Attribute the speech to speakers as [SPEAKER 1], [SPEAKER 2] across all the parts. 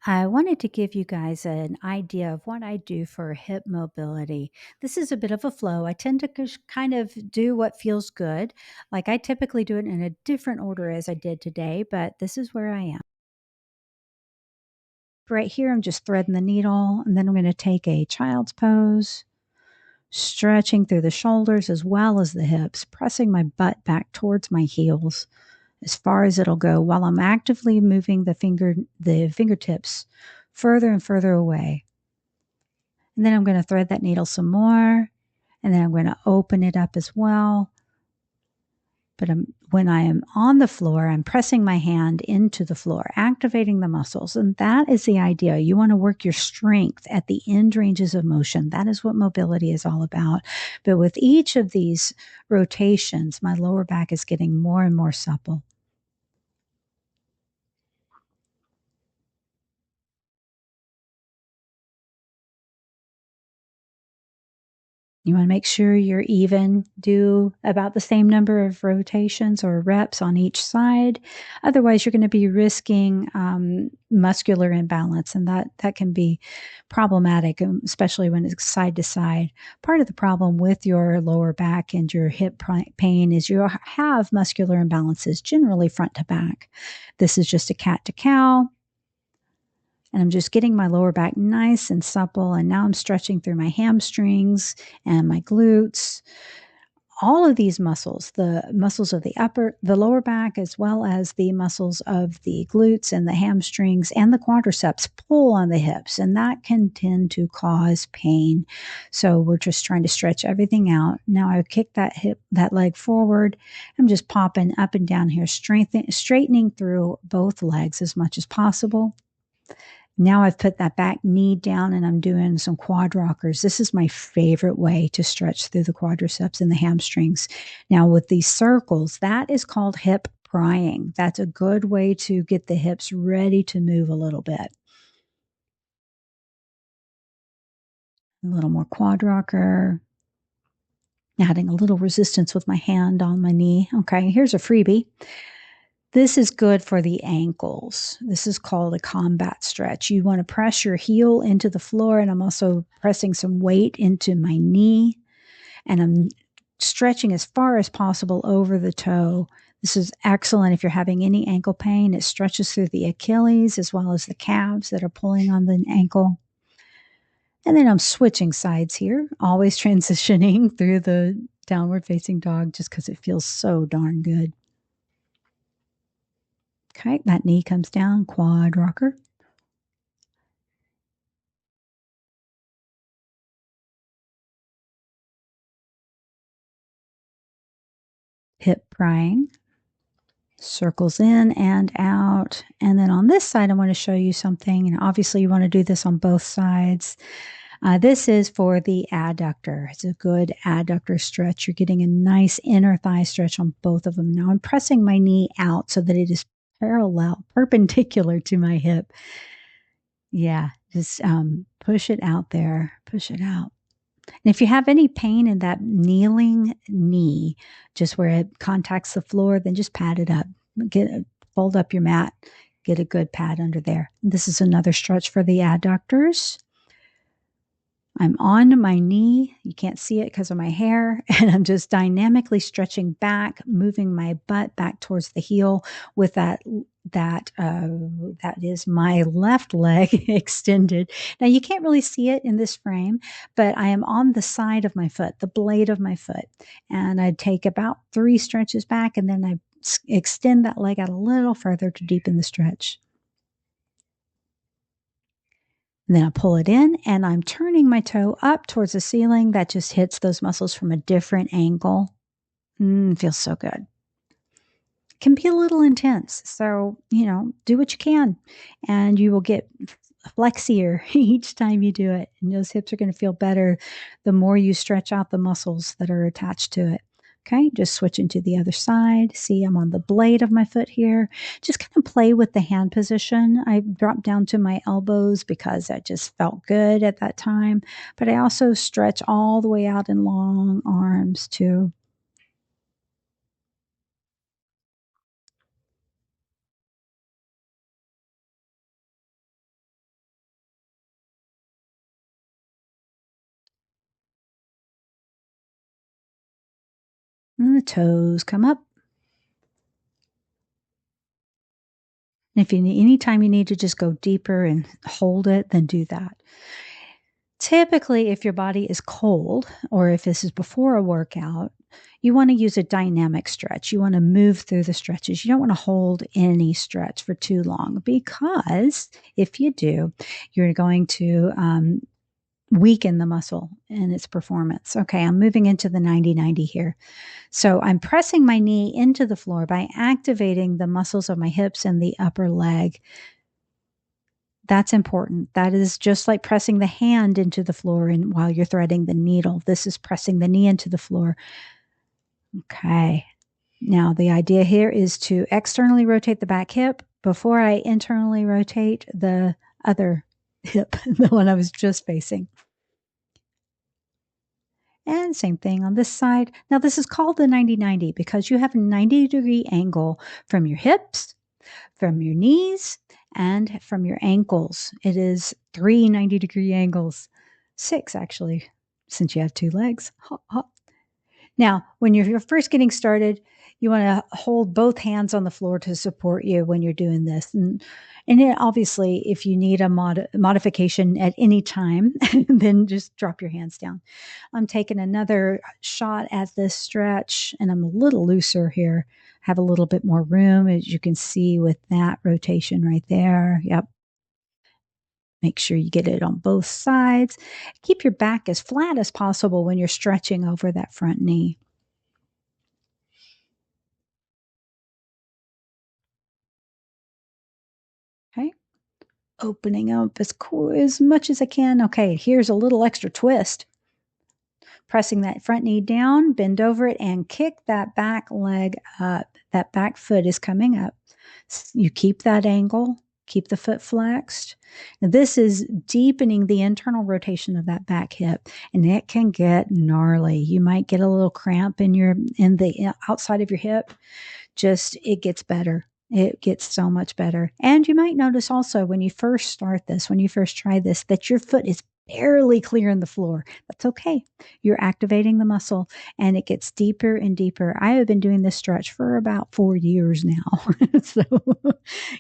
[SPEAKER 1] I wanted to give you guys an idea of what I do for hip mobility. This is a bit of a flow. I tend to kind of do what feels good. Like I typically do it in a different order as I did today, but this is where I am. Right here, I'm just threading the needle, and then I'm going to take a child's pose, stretching through the shoulders as well as the hips, pressing my butt back towards my heels as far as it'll go while I'm actively moving the fingertips further and further away. And then I'm going to thread that needle some more. And then I'm going to open it up as well. But when I am on the floor, I'm pressing my hand into the floor, activating the muscles. And that is the idea. You want to work your strength at the end ranges of motion. That is what mobility is all about. But with each of these rotations, my lower back is getting more and more supple. You want to make sure you're even, do about the same number of rotations or reps on each side. Otherwise, you're going to be risking muscular imbalance, and that can be problematic, especially when it's side to side. Part of the problem with your lower back and your hip pain is you have muscular imbalances, generally front to back. This is just a cat to cow. And I'm just getting my lower back nice and supple. And now I'm stretching through my hamstrings and my glutes. All of these muscles, the muscles of the lower back, as well as the muscles of the glutes and the hamstrings and the quadriceps pull on the hips, and that can tend to cause pain. So we're just trying to stretch everything out. Now I kick that leg forward. I'm just popping up and down here, straightening through both legs as much as possible. Now I've put that back knee down and I'm doing some quad rockers. This is my favorite way to stretch through the quadriceps and the hamstrings. Now with these circles, that is called hip prying. That's a good way to get the hips ready to move a little bit. A little more quad rocker. Adding a little resistance with my hand on my knee. Okay, here's a freebie. This is good for the ankles. This is called a combat stretch. You want to press your heel into the floor, and I'm also pressing some weight into my knee, and I'm stretching as far as possible over the toe. This is excellent if you're having any ankle pain. It stretches through the Achilles as well as the calves that are pulling on the ankle. And then I'm switching sides here, always transitioning through the downward facing dog just because it feels so darn good. Okay, that knee comes down, quad rocker. Hip prying, circles in and out. And then on this side, I want to show you something. And obviously, you want to do this on both sides. This is for the adductor. It's a good adductor stretch. You're getting a nice inner thigh stretch on both of them. Now I'm pressing my knee out so that it is perpendicular to my hip. Yeah, just push it out there, push it out. And if you have any pain in that kneeling knee, just where it contacts the floor, then just pad it up. Fold up your mat, get a good pad under there. This is another stretch for the adductors. I'm on my knee. You can't see it because of my hair. And I'm just dynamically stretching back, moving my butt back towards the heel with that is my left leg extended. Now you can't really see it in this frame, but I am on the side of my foot, the blade of my foot. And I take about 3 stretches back and then I extend that leg out a little further to deepen the stretch. And then I pull it in and I'm turning my toe up towards the ceiling. That just hits those muscles from a different angle. Feels so good. Can be a little intense. So, do what you can and you will get flexier each time you do it. And those hips are going to feel better the more you stretch out the muscles that are attached to it. Okay, just switching to the other side. See, I'm on the blade of my foot here. Just kind of play with the hand position. I dropped down to my elbows because that just felt good at that time. But I also stretch all the way out in long arms too. And the toes come up. And if you need, anytime you need to just go deeper and hold it, then do that. Typically, if your body is cold or if this is before a workout, you want to use a dynamic stretch. You want to move through the stretches. You don't want to hold any stretch for too long because if you do, you're going to weaken the muscle in its performance. Okay, I'm moving into the 90-90 here. So I'm pressing my knee into the floor by activating the muscles of my hips and the upper leg. That's important. That is just like pressing the hand into the floor and while you're threading the needle. This is pressing the knee into the floor. Okay. Now the idea here is to externally rotate the back hip before I internally rotate the other hip, the one I was just facing. And same thing on this side. Now this is called the 90-90 because you have a 90-degree angle from your hips, from your knees, and from your ankles. It is 3 90-degree angles. 6, actually, since you have 2 legs. Hop, hop. Now, when you're first getting started, you want to hold both hands on the floor to support you when you're doing this. And then obviously, if you need a modification at any time, then just drop your hands down. I'm taking another shot at this stretch, and I'm a little looser here. Have a little bit more room, as you can see with that rotation right there. Yep. Make sure you get it on both sides. Keep your back as flat as possible when you're stretching over that front knee. Okay. Opening up as much as I can. Okay, here's a little extra twist. Pressing that front knee down, bend over it, and kick that back leg up. That back foot is coming up. You keep that angle, keep the foot flexed. Now, this is deepening the internal rotation of that back hip, and it can get gnarly. You might get a little cramp in the outside of your hip. Just it gets better. It gets so much better. And you might notice also when you first start this, when you first try this, that your foot is barely clearing the floor. That's okay. You're activating the muscle and it gets deeper and deeper. I have been doing this stretch for about 4 years now. So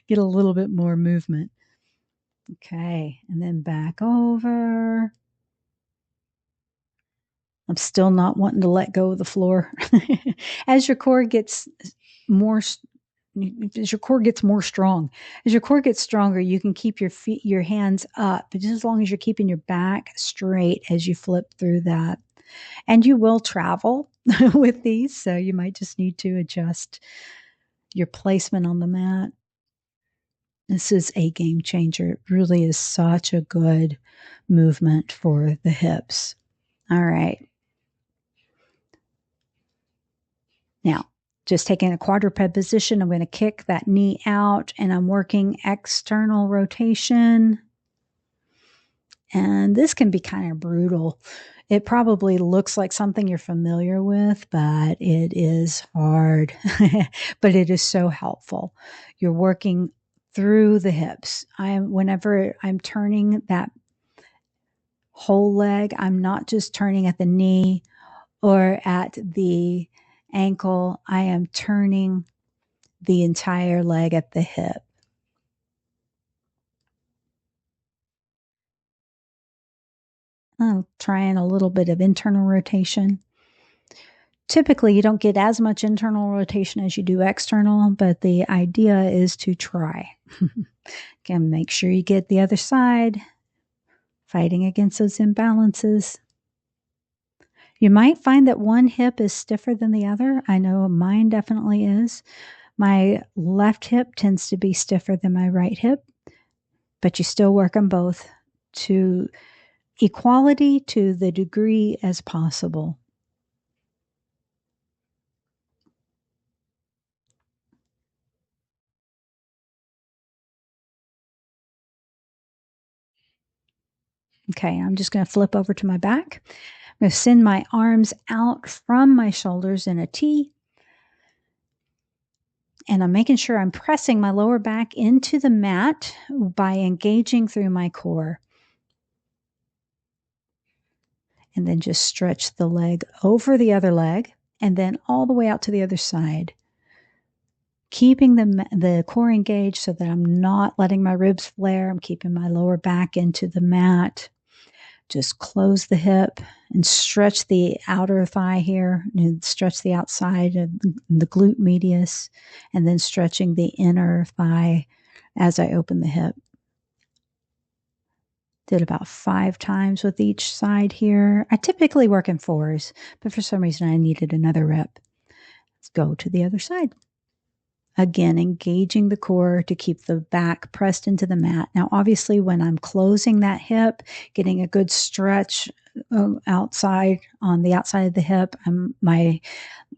[SPEAKER 1] get a little bit more movement. Okay. And then back over. I'm still not wanting to let go of the floor. As your core gets more as your core gets more strong. As your core gets stronger, you can keep your hands up, just as long as you're keeping your back straight as you flip through that. And you will travel with these, so you might just need to adjust your placement on the mat. This is a game changer. It really is such a good movement for the hips. All right. Now, just taking a quadruped position, I'm going to kick that knee out and I'm working external rotation. And this can be kind of brutal. It probably looks like something you're familiar with, but it is hard. But it is so helpful. You're working through the hips. Whenever I'm turning that whole leg, I'm not just turning at the knee or at the ankle. I am turning the entire leg at the hip. I'm trying a little bit of internal rotation. Typically, you don't get as much internal rotation as you do external, but the idea is to try. Again, make sure you get the other side, fighting against those imbalances. You might find that one hip is stiffer than the other. I know mine definitely is. My left hip tends to be stiffer than my right hip, but you still work them both to equality to the degree as possible. Okay, I'm just going to flip over to my back. I'm going to send my arms out from my shoulders in a T. And I'm making sure I'm pressing my lower back into the mat by engaging through my core. And then just stretch the leg over the other leg and then all the way out to the other side. Keeping the core engaged so that I'm not letting my ribs flare. I'm keeping my lower back into the mat. Just close the hip and stretch the outer thigh here, and stretch the outside of the glute medius, and then stretching the inner thigh as I open the hip. Did about 5 times with each side here. I typically work in 4s, but for some reason I needed another rep. Let's go to the other side. Again, engaging the core to keep the back pressed into the mat. Now, obviously, when I'm closing that hip, getting a good stretch outside on the outside of the hip, my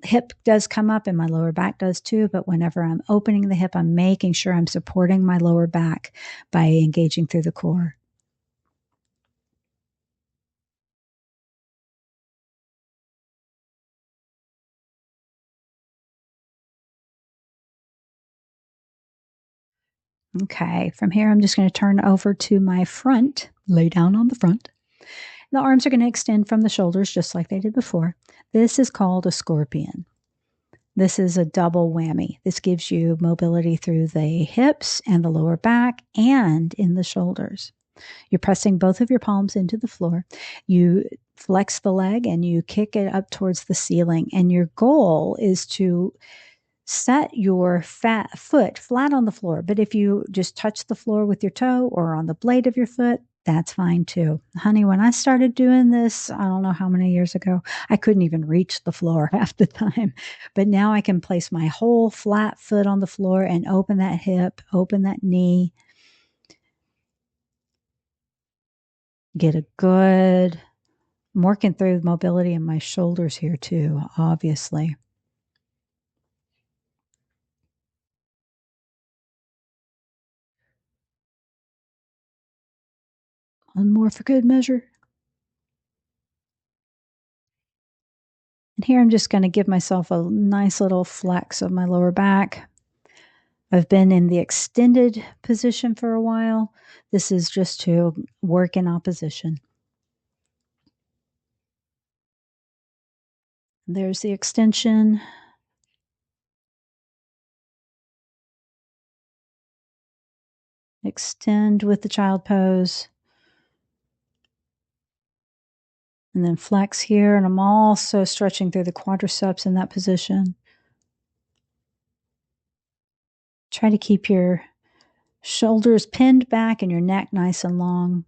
[SPEAKER 1] hip does come up and my lower back does too. But whenever I'm opening the hip, I'm making sure I'm supporting my lower back by engaging through the core. Okay, from here, I'm just going to turn over to my front, lay down on the front. The arms are going to extend from the shoulders just like they did before. This is called a scorpion. This is a double whammy. This gives you mobility through the hips and the lower back and in the shoulders. You're pressing both of your palms into the floor. You flex the leg and you kick it up towards the ceiling. And your goal is to set your foot flat on the floor. But if you just touch the floor with your toe or on the blade of your foot, that's fine too. Honey, when I started doing this, I don't know how many years ago, I couldn't even reach the floor half the time. But now I can place my whole flat foot on the floor and open that hip, open that knee. Get a good, I'm working through mobility in my shoulders here too, obviously. One more for good measure. And here I'm just going to give myself a nice little flex of my lower back. I've been in the extended position for a while. This is just to work in opposition. There's the extension. Extend with the child pose. And then flex here. And I'm also stretching through the quadriceps in that position. Try to keep your shoulders pinned back and your neck nice and long.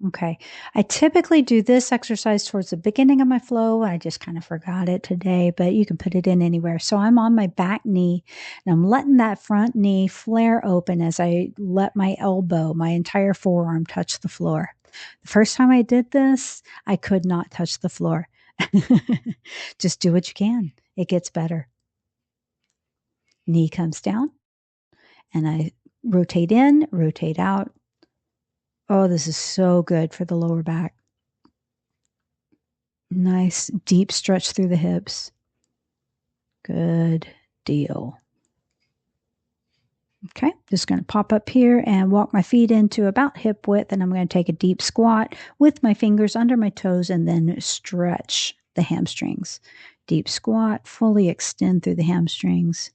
[SPEAKER 1] Okay. I typically do this exercise towards the beginning of my flow. I just kind of forgot it today, but you can put it in anywhere. So I'm on my back knee and I'm letting that front knee flare open as I let my elbow, my entire forearm touch the floor. The first time I did this, I could not touch the floor. Just do what you can. It gets better. Knee comes down and I rotate in, rotate out. Oh, this is so good for the lower back. Nice deep stretch through the hips. Good deal. Okay, just going to pop up here and walk my feet into about hip width, and I'm going to take a deep squat with my fingers under my toes and then stretch the hamstrings. Deep squat, fully extend through the hamstrings.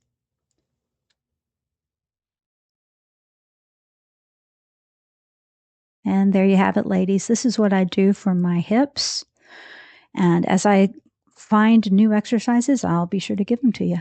[SPEAKER 1] And there you have it, ladies. This is what I do for my hips. And as I find new exercises, I'll be sure to give them to you.